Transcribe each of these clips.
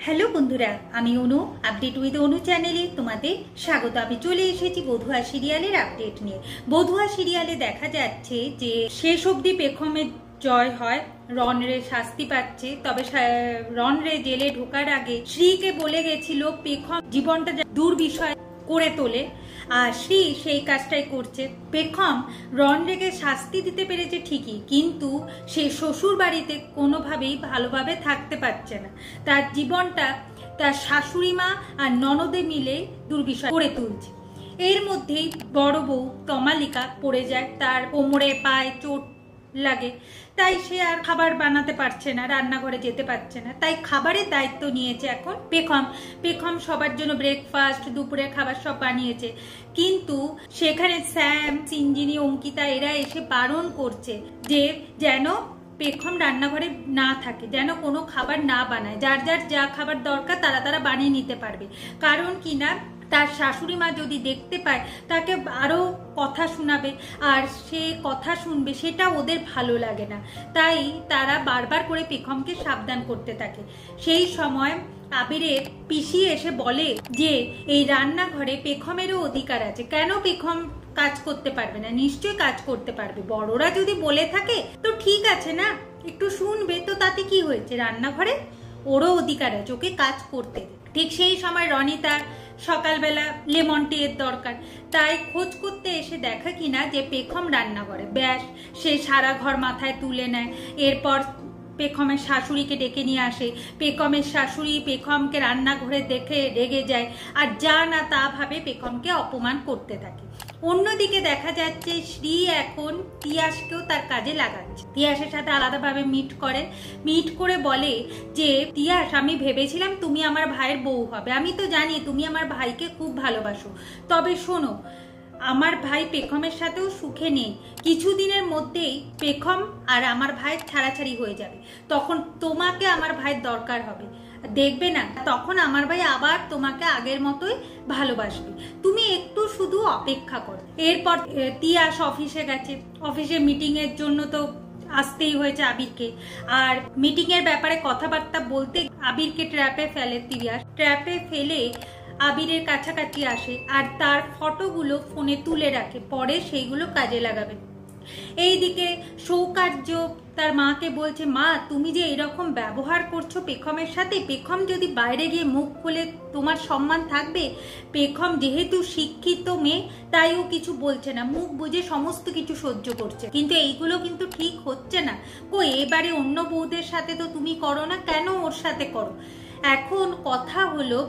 Hello बंधुरा आमी अनु update with अनु चैनेले तुम्हादेर स्वागत। आमी चले एसेछि बधुआ सिरियालेर अपडेट निये। बधुआ सिरियाले देखा जाच्छे जे शेष अब्दि पेखमेर जय हय, रनरे शास्ति पाচ্ছে। তবে রনরে জেলে ঢোকার আগে শ্রীকে বলে গেছিল পেখম জীবনটা দুর্বিষয় করে তোলে, আর শ্রী সেই কাজটাই করছে। পেখম রনরেকে শাস্তি দিতে পেরেছে ঠিকই, কিন্তু সে শ্বশুর বাড়িতে কোনোভাবেই ভালোভাবে থাকতে পারছে না। তার জীবনটা তার শাশুড়ি মা আর ননদে মিলে দুর্বিষয় করে তুলছে। এর মধ্যেই বড় বউ তমালিকা পড়ে যায়, তার কোমরে পায়ে চোট লাগে, তাই সে আর খাবার বানাতে পারছে না, রান্নাঘরে যেতে পারছে না। তাই খাবারের দায়িত্ব নিয়েছে এখন পেখম। পেখম সবার জন্য ব্রেকফাস্ট, দুপুরের খাবার সব বানিয়েছে, কিন্তু সেখানে স্যাম, সিঞ্জিনি, অঙ্কিতা এরা এসে বারণ করছে যে যেন পেখম রান্নাঘরে না থাকে, যেন কোনো খাবার না বানায়। যার যার যা খাবার দরকার তারা বানিয়ে নিতে পারবে। কারণ কি না, তার শাশুড়ি মা যদি দেখতে পায় তাকে আরো কথা শোনাবে, আর সে কথা শুনবে, সেটা ওদের ভালো লাগে না। তাই তারা বারবার করে পেখমকে সাবধান করতে থাকে। সেই সময় আবিরের পিসি এসে বলে যে এই রান্নাঘরে পেখমেরও অধিকার আছে, কেন পেখম কাজ করতে পারবে না? নিশ্চয়ই কাজ করতে পারবে। বড়রা যদি বলে থাকে তো ঠিক আছে না, একটু শুনবে তো, তাতে কি হয়েছে? রান্নাঘরে ওরও অধিকার আছে, ওকে কাজ করতে। ঠিক সেই সময় রনিতার সকালবেলা লেমন টি এর দরকার, তাই খোঁজ করতে এসে দেখা কিনা যে পেখম রান্না করে। ব্যাস, সে সারা ঘর মাথায় তুলে নেয়। এরপর পেখমের শাশুড়িকে ডেকে নিয়ে আসে। পেখমের শাশুড়ি পেখমকে রান্নাঘরে দেখে রেগে যায়, আর যা না তা ভাবে পেখমকে অপমান করতে থাকে। অন্যদিকে দেখা যাচ্ছে শ্রী এখন তিয়াসকেও তার কাজে লাগাচ্ছে। তিয়াসের সাথে আলাদাভাবে মিট করে বলে যে তিয়াস, আমি ভেবেছিলাম তুমি আমার ভাইয়ের বউ হবে, আমি তো জানি তুমি আমার ভাইকে খুব ভালোবাসো, তবে শোনো, আমার ভাই পেখমের সাথেও সুখে নেই। কিছুদিনের মধ্যেই পেখম আর আমার ভাইয়ের ছাড়াছাড়ি হয়ে যাবে, তখন তোমাকে আমার ভাইয়ের দরকার হবে, দেখবে না তখন আমার ভাই আবার তোমাকে আগের মতোই ভালোবাসবে। তুমি একটু শুধু অপেক্ষা করো। এরপর তিয়াস অফিসে গেছে। অফিসে মিটিং এর জন্য তো আসতেই হয়েছে আবিরকে, আর মিটিং এর ব্যাপারে কথাবার্তা বলতে আবিরকে ট্র্যাপে ফেলে তিয়াস। ট্র্যাপে ফেলে আবিরের কাছাকাছি আসে আর তার ফটোগুলো ফোনে তুলে রাখে, পরে সেইগুলো কাজে লাগাবে। এইদিকে সৌকার্য তার মাকে বলছে, মা তুমি যে এরকম ব্যবহার করছো পেখমের সাথে, পেখম যদি বাইরে গিয়ে মুখ খুলে তোমার সম্মান থাকবে? পেখম যেহেতু শিক্ষিত মেয়ে, তাই ও কিছু বলছে না, মুখ বুঝে সমস্ত কিছু সহ্য করছে, কিন্তু এইগুলো কিন্তু ঠিক হচ্ছে না। এবারে অন্য বউদের সাথে তো তুমি করো না, কেন ওর সাথে করো? এখন কথা হলো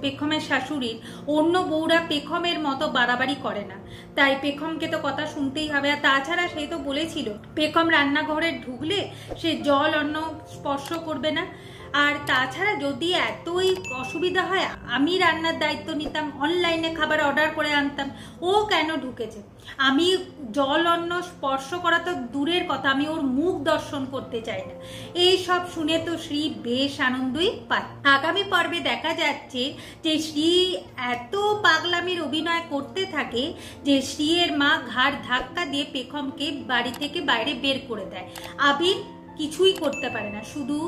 পেখমের শাশুড়ির, অন্য বউরা পেখমের মতো বাড়াবাড়ি করে না, তাই পেখমকে তো কথা শুনতেই হবে। আর তাছাড়া সে তো বলেছিল পেখম রান্নাঘরে ঢুকলে সে জল অন্ন স্পর্শ করবে না। আর তাছাড়া যদি এতই অসুবিধা হয়, আমি রান্নার দায়িত্ব নিতাম, অনলাইনে খাবার অর্ডার করে আনতাম, ও কেন ঢুকেছে? আমি জল অন্ন স্পর্শ করা তো দূরের কথা, আমি ওর মুখ দর্শন করতে চাই না। এই সব শুনে তো শ্রী বেশ আনন্দই পায়। আগামী পর্বে দেখা যাচ্ছে যে শ্রী এত পাগলামির অভিনয় করতে থাকে যে শ্রীয়ের মা ঘাড় ধাক্কা দিয়ে পেখমকে বাড়ি থেকে বাইরে বের করে দেয়। আবির কিছুই করতে পারে না, শুধু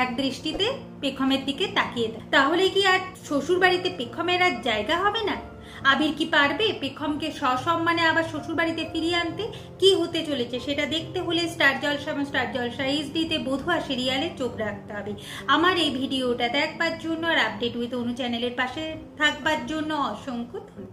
এক দৃষ্টিতে পেখমের দিকে তাকিয়ে দেয়। তাহলে কি আর শ্বশুর বাড়িতে পেখমের আর জায়গা হবে না? আবির কি পারবে পেখমকে সসম্মানে আবার শ্বশুর বাড়িতে ফিরিয়ে আনতে? কি হতে চলেছে সেটা দেখতে হলে স্টার জলসা এইচডিতে বধুয়া সিরিয়ালে চোখ রাখতে হবে। আমার এই ভিডিওটা দেখবার জন্য আর আপডেট উইথ অনু চ্যানেলের পাশে থাকবার জন্য অসংখ্য ধন্যবাদ।